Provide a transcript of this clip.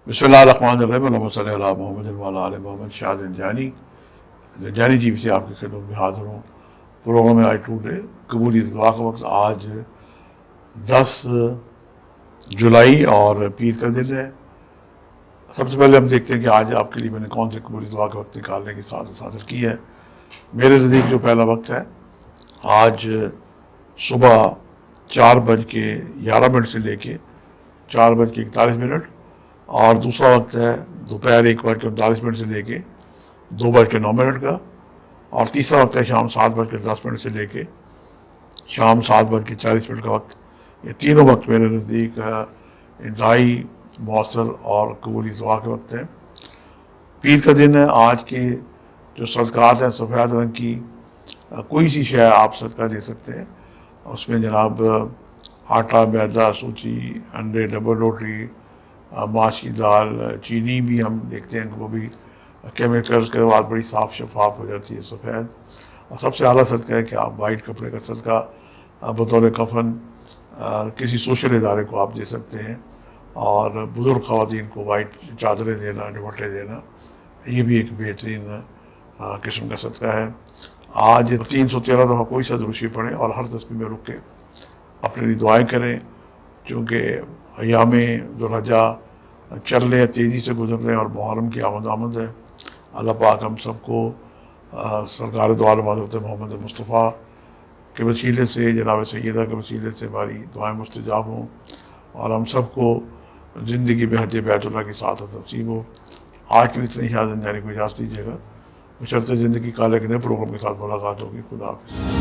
بسم اللہ الرحمن الرحیم، اللہم صلی علی محمد وعلی آل محمد۔ شاہد جانی جی سے آپ کی خدمت میں حاضر ہوں۔ پروگرام آئی ٹوڈے قبولی دعا کا وقت آج 10 جولائی اور پیر کا دن ہے۔ سب سے پہلے ہم دیکھتے ہیں کہ آج آپ کے لیے میں نے کون سے قبولی دعا کا وقت نکالنے کی سعادت حاصل کی ہے۔ میرے نزدیک جو پہلا وقت ہے آج صبح 4:11 سے لے کے 4:41 اور دوسرا وقت ہے دوپہر 1:39 سے لے کے 2:09 کا، اور تیسرا وقت ہے شام 7:10 سے لے کے شام 7:40 کا وقت۔ یہ تینوں وقت میرے نزدیک انتہائی مؤثر اور قبولی دعا کے وقت ہیں۔ پیر کا دن ہے۔ آج کے جو صدقات ہیں سفید رنگ کی کوئی سی شے آپ صدقہ دے سکتے ہیں۔ اس میں جناب آٹا، میدا، سوجی، انڈے، ڈبل روٹی، ماش کی دال، چینی بھی ہم دیکھتے ہیں کہ وہ بھی کیمیکل کے بعد بڑی صاف شفاف ہو جاتی ہے سفید۔ اور سب سے اعلیٰ صدقہ ہے کہ آپ وائٹ کپڑے کا صدقہ بطور کفن کسی سوشل ادارے کو آپ دے سکتے ہیں، اور بزرگ خواتین کو وائٹ چادریں دینا، دوپٹے دینا، یہ بھی ایک بہترین قسم کا صدقہ ہے۔ آج 313 دفعہ کوئی سا درود پڑھیں اور ہر تسبیح میں رک کے اپنے لیے دعائیں کریں، چونکہ ایام ذوالحجہ چل رہے ہیں، تیزی سے گزر رہے ہیں، اور محرم کی آمد ہے۔ اللہ پاک ہم سب کو سرکار دو عالم حضرت محمد مصطفیٰ کے وسیلے سے، جناب سیدہ کے وسیلے سے ہماری دعائیں مستجاب ہوں، اور ہم سب کو زندگی میں حج بیت اللہ کی سعادت نصیب ہو۔ آج کے لیے اتنی شاہد جانی کو اجازت دیجیے گا، بشرطِ زندگی کالے کے نئے پروگرام کے ساتھ ملاقات ہوگی۔ خدا حافظ۔